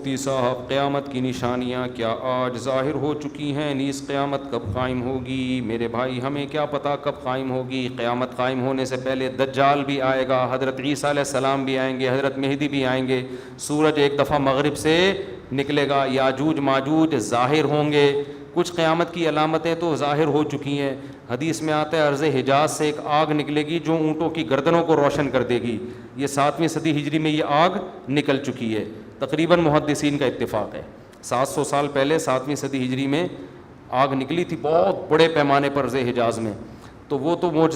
مفتی صاحب، قیامت کی نشانیاں کیا آج ظاہر ہو چکی ہیں؟ نیز قیامت کب قائم ہوگی؟ میرے بھائی ہمیں کیا پتہ کب قائم ہوگی؟ قیامت قائم ہونے سے پہلے دجال بھی آئے گا، حضرت عیسیٰ علیہ السلام بھی آئیں گے، حضرت مہدی بھی آئیں گے، سورج ایک دفعہ مغرب سے نکلے گا، یاجوج ماجوج ظاہر ہوں گے۔ کچھ قیامت کی علامتیں تو ظاہر ہو چکی ہیں۔ حدیث میں آتا ہے ارض حجاز سے ایک آگ نکلے گی جو اونٹوں کی گردنوں کو روشن کر دے گی۔ یہ 7ویں صدی ہجری میں یہ آگ نکل چکی ہے، تقریباً محدثین کا اتفاق ہے۔ 700 سال پہلے 7ویں صدی ہجری میں آگ نکلی تھی بہت بڑے پیمانے پر ارض حجاز میں، تو وہ تو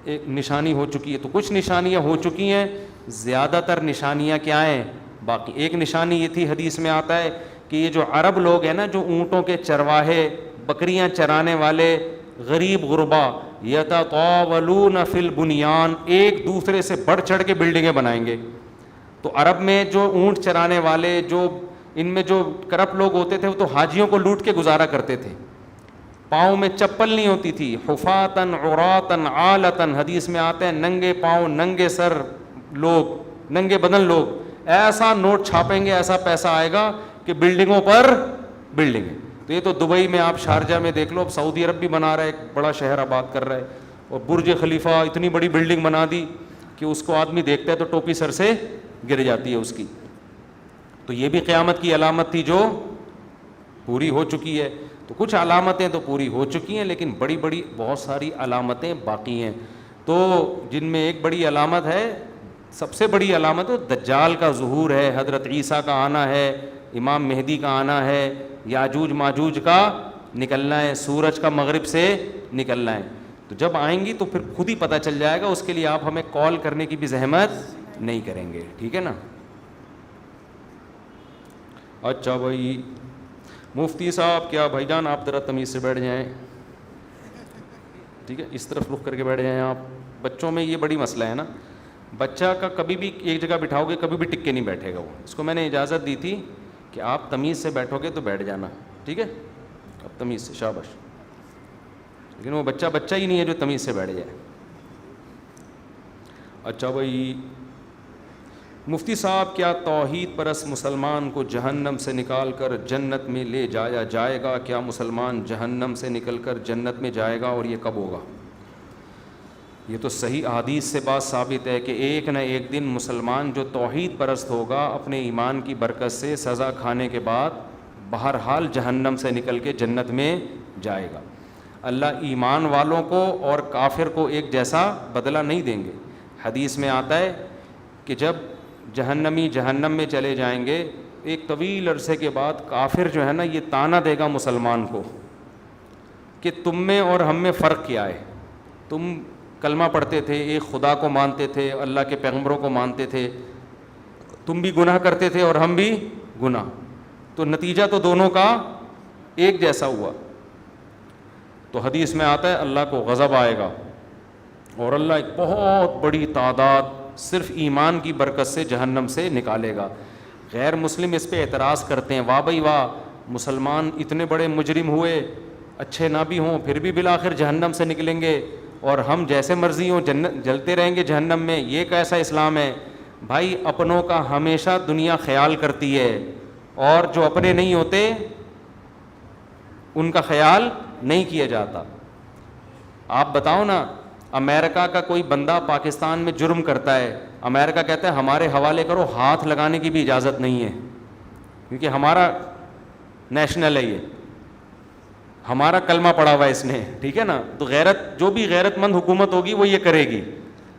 ایک نشانی ہو چکی ہے۔ تو کچھ نشانیاں ہو چکی ہیں، زیادہ تر نشانیاں کیا ہیں باقی؟ ایک نشانی یہ تھی، حدیث میں آتا ہے کہ یہ جو عرب لوگ ہیں نا، جو اونٹوں کے چرواہے، بکریاں چرانے والے غریب غربا، یتطاولون فی البنیان، ایک دوسرے سے بڑھ چڑھ کے بلڈنگیں بنائیں گے۔ تو عرب میں جو اونٹ چرانے والے، جو ان میں جو کرپٹ لوگ ہوتے تھے، وہ تو حاجیوں کو لوٹ کے گزارا کرتے تھے، پاؤں میں چپل نہیں ہوتی تھی، حفاتن عراتن عالتن، حدیث میں آتے ہیں ننگے پاؤں ننگے سر لوگ، ننگے بدن لوگ، ایسا نوٹ چھاپیں گے، ایسا پیسہ آئے گا کہ بلڈنگوں پر بلڈنگیں۔ تو یہ تو دبئی میں، آپ شارجہ میں دیکھ لو، اب سعودی عرب بھی بنا رہا ہے، ایک بڑا شہر آباد کر رہا ہے، اور برج خلیفہ اتنی بڑی بلڈنگ بنا دی کہ اس کو آدمی دیکھتا ہے تو ٹوپی سر سے گر جاتی ہے اس کی۔ تو یہ بھی قیامت کی علامت تھی جو پوری ہو چکی ہے۔ تو کچھ علامتیں تو پوری ہو چکی ہیں، لیکن بڑی بڑی بہت ساری علامتیں باقی ہیں۔ تو جن میں ایک بڑی علامت ہے، سب سے بڑی علامت دجال کا ظہور ہے، حضرت عیسیٰ کا آنا ہے، امام مہدی کا آنا ہے، یاجوج ماجوج کا نکلنا ہے، سورج کا مغرب سے نکلنا ہے۔ تو جب آئیں گی تو پھر خود ہی پتہ چل جائے گا، اس کے لیے آپ ہمیں کال کرنے کی بھی زحمت نہیں کریں گے، ٹھیک ہے نا؟ اچھا بھائی مفتی صاحب، کیا بھائی جان آپ ذرا تمیز سے بیٹھ جائیں، ٹھیک ہے، اس طرف رخ کر کے بیٹھ جائیں آپ۔ بچوں میں یہ بڑی مسئلہ ہے نا، بچہ کا کبھی بھی ایک جگہ بٹھاؤ گے کبھی بھی ٹک کے نہیں بیٹھے گا وہ۔ اس کو میں نے اجازت دی تھی کہ آپ تمیز سے بیٹھو گے تو بیٹھ جانا، ٹھیک ہے، اب تمیز سے، شاباش۔ لیکن وہ بچہ بچہ ہی نہیں ہے جو تمیز سے بیٹھ جائے۔ اچھا بھائی مفتی صاحب، کیا توحید پرست مسلمان کو جہنم سے نکال کر جنت میں لے جایا جائے گا؟ کیا مسلمان جہنم سے نکل کر جنت میں جائے گا، اور یہ کب ہوگا؟ یہ تو صحیح احادیث سے بات ثابت ہے کہ ایک نہ ایک دن مسلمان جو توحید پرست ہوگا، اپنے ایمان کی برکت سے سزا کھانے کے بعد بہرحال جہنم سے نکل کے جنت میں جائے گا۔ اللہ ایمان والوں کو اور کافر کو ایک جیسا بدلہ نہیں دیں گے۔ حدیث میں آتا ہے کہ جب جہنمی جہنم میں چلے جائیں گے، ایک طویل عرصے کے بعد کافر جو ہے نا، یہ تانا دے گا مسلمان کو کہ تم میں اور ہم میں فرق کیا ہے؟ تم کلمہ پڑھتے تھے، ایک خدا کو مانتے تھے، اللہ کے پیغمبروں کو مانتے تھے، تم بھی گناہ کرتے تھے اور ہم بھی گناہ، تو نتیجہ تو دونوں کا ایک جیسا ہوا۔ تو حدیث میں آتا ہے اللہ کو غضب آئے گا، اور اللہ ایک بہت بڑی تعداد صرف ایمان کی برکت سے جہنم سے نکالے گا۔ غیر مسلم اس پہ اعتراض کرتے ہیں، واہ بھائی واہ، مسلمان اتنے بڑے مجرم ہوئے، اچھے نہ بھی ہوں پھر بھی بالآخر جہنم سے نکلیں گے، اور ہم جیسے مرضی ہوں جلتے رہیں گے جہنم میں، یہ کیسا اسلام ہے؟ بھائی اپنوں کا ہمیشہ دنیا خیال کرتی ہے، اور جو اپنے نہیں ہوتے ان کا خیال نہیں کیا جاتا۔ آپ بتاؤ نا، امریکہ کا کوئی بندہ پاکستان میں جرم کرتا ہے، امریکہ کہتا ہے ہمارے حوالے کرو، ہاتھ لگانے کی بھی اجازت نہیں ہے، کیونکہ ہمارا نیشنل ہے، یہ ہمارا کلمہ پڑا ہوا ہے اس نے، ٹھیک ہے نا؟ تو غیرت، جو بھی غیرت مند حکومت ہوگی وہ یہ کرے گی۔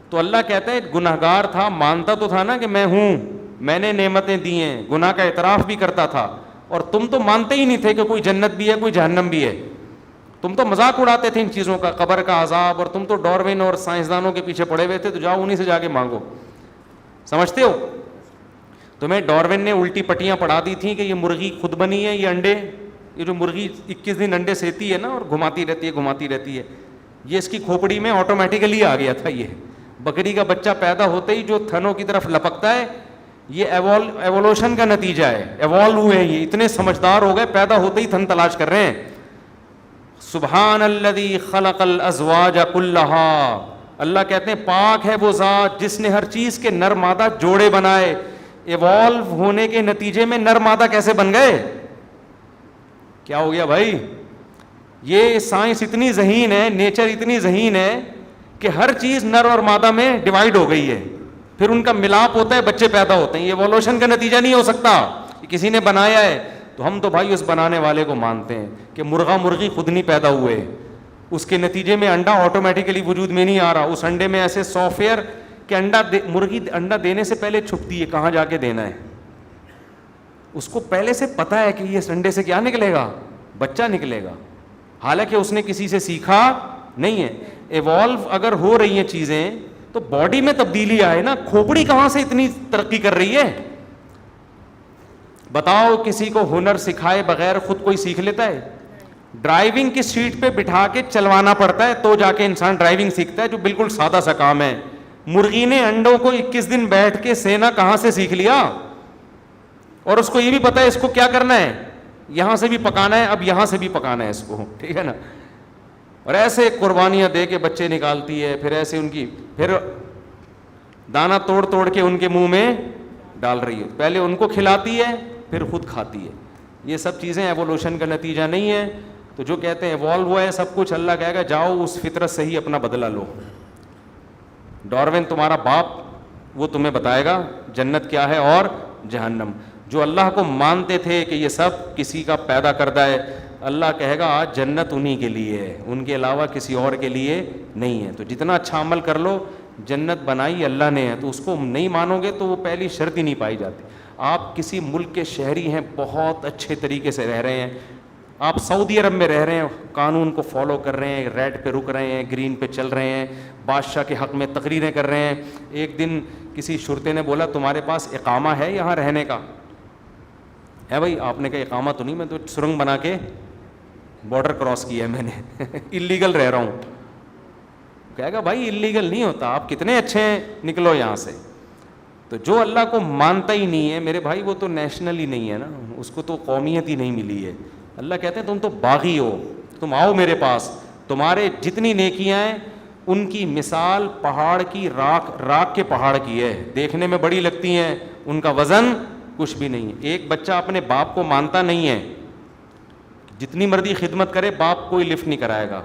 تو اللہ کہتا ہے گنہگار تھا، مانتا تو تھا نا کہ میں ہوں، میں نے نعمتیں دی ہیں، گناہ کا اعتراف بھی کرتا تھا، اور تم تو مانتے ہی نہیں تھے کہ کوئی جنت بھی ہے کوئی جہنم بھی ہے، تم تو مذاق اڑاتے تھے ان چیزوں کا، قبر کا عذاب، اور تم تو ڈاروین اور سائنسدانوں کے پیچھے پڑے ہوئے تھے، تو جاؤ انہی سے جا کے مانگو، سمجھتے ہو؟ تمہیں ڈاروین نے الٹی پٹیاں پڑھا دی تھیں کہ یہ مرغی خود بنی ہے، یہ انڈے، یہ جو مرغی 21 دن انڈے سیتی ہے نا اور گھماتی رہتی ہے، یہ اس کی کھوپڑی میں آٹومیٹیکلی آ گیا تھا۔ یہ بکری کا بچہ پیدا ہوتے ہی جو تھنوں کی طرف لپکتا ہے، یہ ایوولوشن کا نتیجہ ہے، ایوالو ہوئے، یہ اتنے سمجھدار ہو گئے، پیدا ہوتے ہی تھن تلاش کر رہے ہیں۔ سبحان الذی خلق الازواج کلھا، اللہ کہتے ہیں پاک ہے وہ ذات جس نے ہر چیز کے نر مادہ جوڑے بنائے۔ ایوالو ہونے کے نتیجے میں نر مادہ کیسے بن گئے؟ کیا ہو گیا بھائی؟ یہ سائنس اتنی ذہین ہے, نیچر اتنی ذہین ہے کہ ہر چیز نر اور مادہ میں ڈیوائڈ ہو گئی ہے, پھر ان کا ملاپ ہوتا ہے, بچے پیدا ہوتے ہیں. یہ ایوولوشن کا نتیجہ نہیں ہو سکتا, یہ کسی نے بنایا ہے. تو ہم تو بھائی اس بنانے والے کو مانتے ہیں کہ مرغا مرغی خود نہیں پیدا ہوئے, اس کے نتیجے میں انڈا آٹومیٹیکلی وجود میں نہیں آ رہا. اس انڈے میں ایسے سافٹ ویئر کہ مرغی انڈا دینے سے پہلے چھپتی ہے کہاں جا کے دینا ہے, اس کو پہلے سے پتا ہے کہ یہ انڈے سے کیا نکلے گا, بچہ نکلے گا, حالانکہ اس نے کسی سے سیکھا نہیں ہے. ایوالو اگر ہو رہی ہیں چیزیں تو باڈی میں تبدیلی آئے نا, کھوپڑی کہاں سے اتنی ترقی کر رہی ہے؟ بتاؤ کسی کو ہنر سکھائے بغیر خود کوئی سیکھ لیتا ہے؟ ڈرائیونگ کی سیٹ پہ بٹھا کے چلوانا پڑتا ہے تو جا کے انسان ڈرائیونگ سیکھتا ہے, جو بالکل سادہ سا کام ہے. مرغی نے انڈوں کو 21 دن بیٹھ کے سینا کہاں سے سیکھ لیا, اور اس کو یہ بھی پتا ہے اس کو کیا کرنا ہے, یہاں سے بھی پکانا ہے, اب یہاں سے بھی پکانا ہے اس کو, ٹھیک ہے نا. اور ایسے قربانیاں دے کے بچے نکالتی ہے, پھر ایسے ان کی پھر دانا توڑ توڑ کے ان کے منہ میں ڈال رہی ہے, پہلے ان کو کھلاتی ہے پھر خود کھاتی ہے. یہ سب چیزیں ایوولوشن کا نتیجہ نہیں ہے. تو جو کہتے ہیں ایوالو ہوا ہے سب کچھ, اللہ کہے گا جاؤ اس فطرت سے ہی اپنا بدلہ لو. ڈاروین تمہارا باپ, وہ تمہیں بتائے گا جنت کیا ہے اور جہنم. جو اللہ کو مانتے تھے کہ یہ سب کسی کا پیدا کردہ ہے, اللہ کہے گا آج جنت انہی کے لیے ہے, ان کے علاوہ کسی اور کے لیے نہیں ہے. تو جتنا اچھا عمل کر لو, جنت بنائی اللہ نے ہے, تو اس کو نہیں مانو گے تو وہ پہلی شرط ہی نہیں پائی جاتی. آپ کسی ملک کے شہری ہیں, بہت اچھے طریقے سے رہ رہے ہیں, آپ سعودی عرب میں رہ رہے ہیں, قانون کو فالو کر رہے ہیں, ریڈ پہ رک رہے ہیں, گرین پہ چل رہے ہیں, بادشاہ کے حق میں تقریریں کر رہے ہیں. ایک دن کسی شرطے نے بولا تمہارے پاس اقامہ ہے یہاں رہنے کا؟ ہے بھائی. آپ نے کہا اقامہ تو نہیں, میں تو سرنگ بنا کے بارڈر کراس کیا ہے میں نے, اللیگل رہ رہا ہوں. کہے گا بھائی اللیگل نہیں ہوتا, آپ کتنے اچھے ہیں, نکلو یہاں سے. تو جو اللہ کو مانتا ہی نہیں ہے میرے بھائی, وہ تو نیشنل ہی نہیں ہے نا, اس کو تو قومیت ہی نہیں ملی ہے. اللہ کہتے ہیں تم تو باغی ہو, تم آؤ میرے پاس, تمہارے جتنی نیکیاں ہیں ان کی مثال پہاڑ کی راک کے پہاڑ کی ہے, دیکھنے میں بڑی لگتی ہیں, ان کا وزن کچھ بھی نہیں ہے. ایک بچہ اپنے باپ کو مانتا نہیں ہے, جتنی مرضی خدمت کرے باپ کوئی لفٹ نہیں کرائے گا,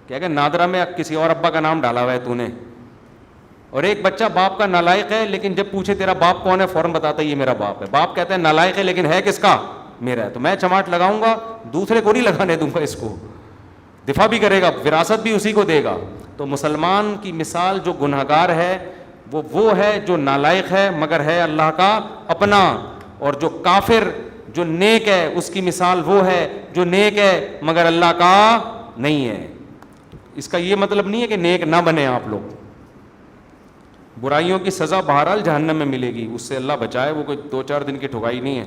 کہے گا نادرا میں کسی اور ابا کا نام ڈالا ہوا ہے تو نے. اور ایک بچہ باپ کا نالائق ہے, لیکن جب پوچھے تیرا باپ کون ہے فوراً بتاتا ہے یہ میرا باپ ہے. باپ کہتا ہے نالائق ہے لیکن ہے کس کا, میرا ہے, تو میں چماٹ لگاؤں گا, دوسرے کو نہیں لگانے دوں گا, اس کو دفاع بھی کرے گا, وراثت بھی اسی کو دے گا. تو مسلمان کی مثال جو گنہگار ہے وہ ہے جو نالائق ہے مگر ہے اللہ کا اپنا, اور جو کافر جو نیک ہے اس کی مثال وہ ہے جو نیک ہے مگر اللہ کا نہیں ہے. اس کا یہ مطلب نہیں ہے کہ نیک نہ بنے آپ لوگ, برائیوں کی سزا بہرحال جہنم میں ملے گی, اس سے اللہ بچائے, وہ کوئی 2-4 دن کی ٹھکائی نہیں ہے.